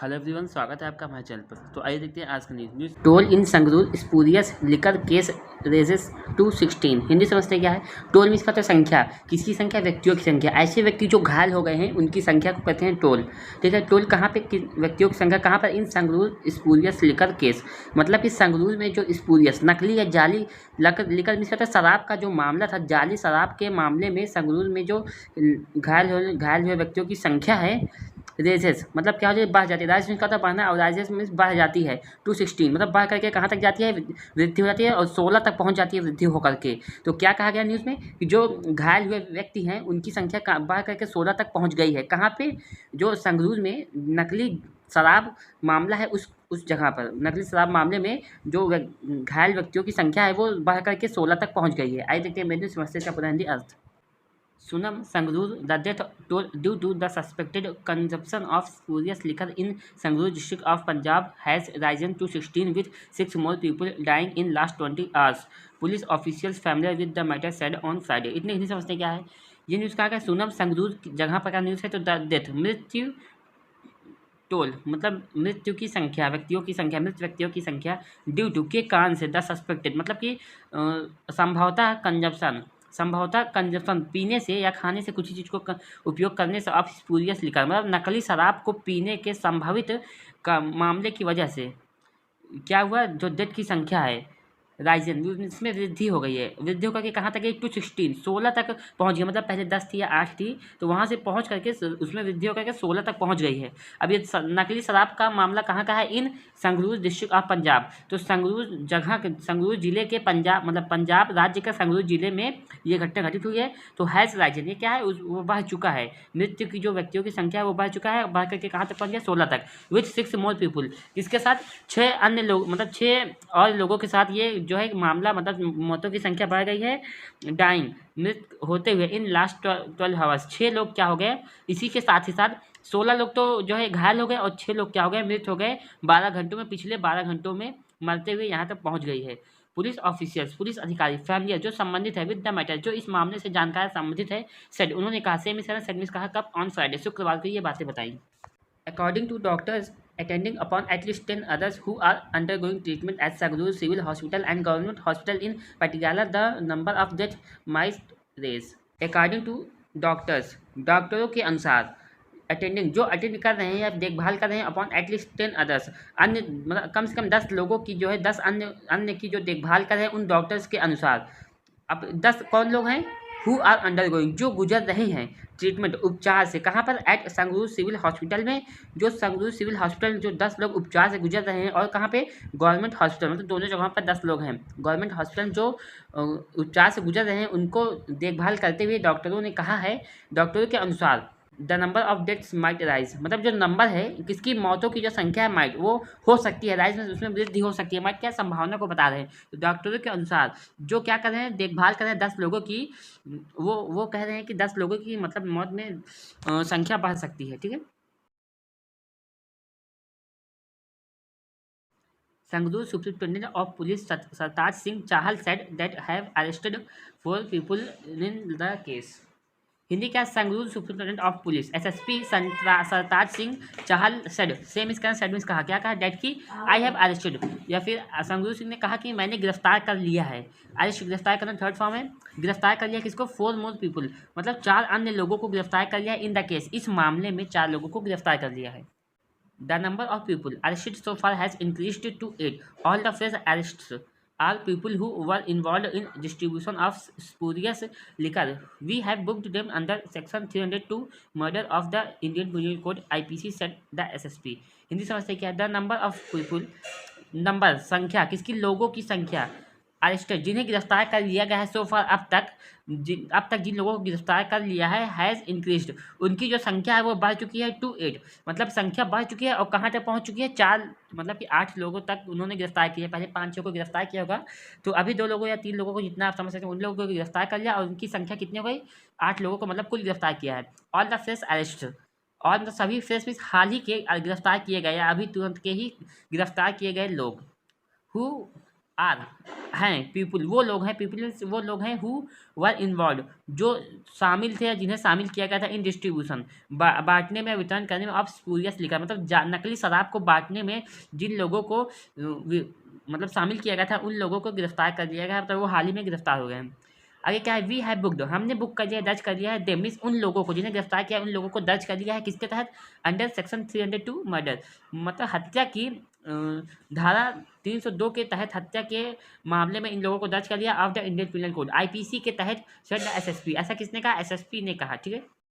Hello everyone, स्वागत है आपका हमारे चैनल पर। तो आइए देखते हैं आज का news. Toll in Sangrur spurious liquor case rises 216। Hindi समझते क्या है? टोल मीन्स का तो संख्या, किसकी संख्या? व्यक्तियों की संख्या। ऐसे व्यक्ति जो घायल हो गए हैं उनकी संख्या को कहते हैं टोल। ठीक है, टोल कहाँ पे? व्यक्तियों की संख्या कहाँ पर? इन संगरूर स्पूरियस लिकर केस, मतलब कि संगरूर में जो स्पूरियस नकली या जाली लिकर मीन्स का शराब का जो मामला था, जाली शराब के मामले में संगरूर में जो घायल हुए व्यक्तियों की संख्या है, रेजेस मतलब क्या हो जाए? बढ़ जाती है। राइज मीन्स का बढ़ना और राइजेस मीन्स बढ़ जाती है। 216 मतलब बढ़ करके कहाँ तक जाती है? वृद्धि हो जाती है और 16 तक पहुँच जाती है वृद्धि होकर के। तो क्या कहा गया न्यूज़ में कि जो घायल हुए व्यक्ति हैं उनकी संख्या बढ़ करके 16 तक पहुँच गई है। कहाँ पे? जो संगरूर में नकली शराब मामला है उस जगह पर नकली शराब मामले में जो घायल व्यक्तियों की संख्या है वो बढ़ करके 16 तक पहुँच गई है। आइए देखते हैं मेरी समस्या का पूरा हिंदी अर्थ। Sunam Sangrur, the death due to the suspected consumption of spurious liquor in Sangrur district of Punjab has risen to 16 with 6 more people dying in last 20 hours. Police officials familiar with the matter said on Friday. इतने हिंदी समझते क्या है? ये news कहा गया सोनम संगरूर जगह पर का न्यूज़ है। तो द डेथ मृत्यु टोल मतलब मृत्यु की संख्या, व्यक्तियों की संख्या, मृत व्यक्तियों की संख्या ड्यू टू के कारण से, द सस्पेक्टेड मतलब कि संभवतः कंजप्शन पीने से या खाने से कुछ चीज़ को उपयोग करने से ऑफ स्पूरियस लिकर मतलब नकली शराब को पीने के संभावित का मामले की वजह से क्या हुआ? जो डेथ की संख्या है राइजन इसमें वृद्धि हो गई है। वृद्धि होकर के कहाँ तक गई? 216 16 तक पहुँच गई। मतलब पहले 10 थी या 8 थी, तो वहाँ से पहुँच करके उसमें वृद्धि होकर के 16 तक पहुँच गई है। अब ये नकली शराब का मामला कहाँ का है? इन संगरूर डिस्ट्रिक्ट ऑफ पंजाब। तो संगरूर जिले के पंजाब मतलब पंजाब राज्य के संगरूर जिले में ये घटना घटित हुई है। तो हैज़ राइजन ये क्या है? वो बढ़ चुका है। मृत्यु की जो व्यक्तियों की संख्या है वो बढ़ चुका है। बढ़ करके कहाँ तक पहुँच गया? 16 तक। विथ 6 मोर पीपुल, इसके साथ 6 अन्य लोग मतलब 6 और लोगों के साथ ये जो है मामला मतलब मौतों की संख्या बढ़ गई है। डाइंग मृत होते हुए इन लास्ट 12 आवर्स 6 लोग क्या हो गए? इसी के साथ ही साथ 16 लोग तो जो है घायल हो गए और 6 लोग क्या हो गए? मृत हो गए 12 घंटों में। पिछले 12 घंटों में मरते हुए यहाँ तक पहुँच गई है। पुलिस ऑफिशियल्स पुलिस अधिकारी फैमिली जो संबंधित है विद द मैटर जो इस मामले से जानकार संबंधित है सेड उन्होंने कहा सेड कहा कब? ऑन फ्राइडे शुक्रवार को ये बातें बताई। According to doctors attending upon at least 10 others who are undergoing treatment at Sagrur Civil Hospital and Government Hospital in particular, the number of deaths might raise. According to doctors, डॉक्टरों के अनुसार attending जो attend कर रहे हैं या देखभाल कर रहे हैं अपॉन एटलीस्ट 10 अदर्स अन्य मतलब कम से कम 10 लोगों की जो है 10 अन्य की जो देखभाल कर रहे हैं उन डॉक्टर्स के अनुसार। अब 10 कौन लोग हैं? हु आर अंडरगोइंग जो गुजर रहे हैं ट्रीटमेंट उपचार से। कहाँ पर? एट संगरूर सिविल हॉस्पिटल में। जो संगरूर सिविल हॉस्पिटल जो 10 लोग उपचार से गुजर रहे हैं और कहाँ पे? गवर्नमेंट हॉस्पिटल मतलब दोनों जगहों पर 10 लोग हैं। गवर्नमेंट हॉस्पिटल जो उपचार से गुजर रहे हैं उनको देखभाल करते हुए डॉक्टरों ने कहा है, डॉक्टरों के अनुसार the number of deaths might rise मतलब जो नंबर है किसकी मौतों की जो संख्या है माइट वो हो सकती है राइज में उसमें वृद्धि हो सकती है। माइट क्या संभावना को बता रहे हैं। तो डॉक्टरों के अनुसार जो क्या कर रहे हैं? देखभाल कर रहे हैं 10 लोगों की। वो कह रहे हैं कि 10 लोगों की मतलब मौत में संख्या बढ़ सकती है। ठीक है। Sangrur superintendent of police Sartaj Singh Chahal said that have arrested 4 people in the case. Hindi क्या? Sangrur superintendent of police SSP Sartaj Singh Chahal said same इसका सेड मीन्स कहा क्या कहा? डेट की आई हैव अरेस्टेड या फिर संगरूर सिंह ने कहा कि मैंने गिरफ्तार कर लिया है। अरेस्ट गिरफ्तार करना थर्ड फॉर्म है। गिरफ्तार कर लिया किसको? 4 मोर पीपल मतलब 4 अन्य लोगों को गिरफ्तार कर लिया इन द केस इस मामले में 4 लोगों को गिरफ्तार कर लिया है। The number of people arrested so far has increased to 8. All the fresh arrests are people who were involved in distribution of spurious liquor. We have booked them under Section 302 Murder of the Indian Penal Code IPC said the SSP. Hindi समझते क्या? The number of people number संख्या किसकी? लोगों की संख्या arrested जिन्हें गिरफ्तार कर लिया गया है सो फार अब तक जिन लोगों को गिरफ्तार कर लिया है हैज़ इंक्रीज्ड उनकी जो संख्या है वो बढ़ चुकी है टू 8 मतलब संख्या बढ़ चुकी है और कहाँ तक पहुँच चुकी है? 4 मतलब कि 8 लोगों तक उन्होंने गिरफ्तार किया। पहले 5-6 को गिरफ्तार किया होगा तो अभी 2 लोगों या 3 लोगों को जितना आप समझ सकते हैं उन लोगों को गिरफ्तार कर लिया और उनकी संख्या कितनी हो गई? 8 लोगों को मतलब कुल गिरफ्तार किया है। ऑल द फ्रेश अरेस्ट और सभी फ्रेश मीन्स हाल ही के गिरफ्तार किए गए या अभी तुरंत के ही गिरफ्तार किए गए लोग हु आर हैं पीपुल, वो लोग हैं, पीपुल वो लोग हैं हु वर इन्वॉल्व, जो शामिल थे या जिन्हें शामिल किया गया था इन डिस्ट्रीब्यूशन, बांटने में, वितरण करने में ऑफ स्पूरियस लिकर, मतलब नकली शराब को बांटने में जिन लोगों को मतलब शामिल किया गया था उन लोगों को गिरफ्तार कर लिया गया, तो वो हाल ही में गिरफ्तार हो गए हैं। आगे क्या है, वी हैव बुकड, हमने बुक कर लिया, दर्ज कर लिया है, दे मीन्स उन लोगों को जिन्हें गिरफ्तार किया उन लोगों को दर्ज कर लिया है, किसके तहत, अंडर सेक्शन 302 मर्डर, मतलब हत्या की धारा 302 के तहत हत्या के मामले में इन लोगों को दर्ज कर लिया of the Indian penal code, IPC के तहत, सेड द एसएसपी, ऐसा किसने कहा, एसएसपी ने कहा, ठीक है।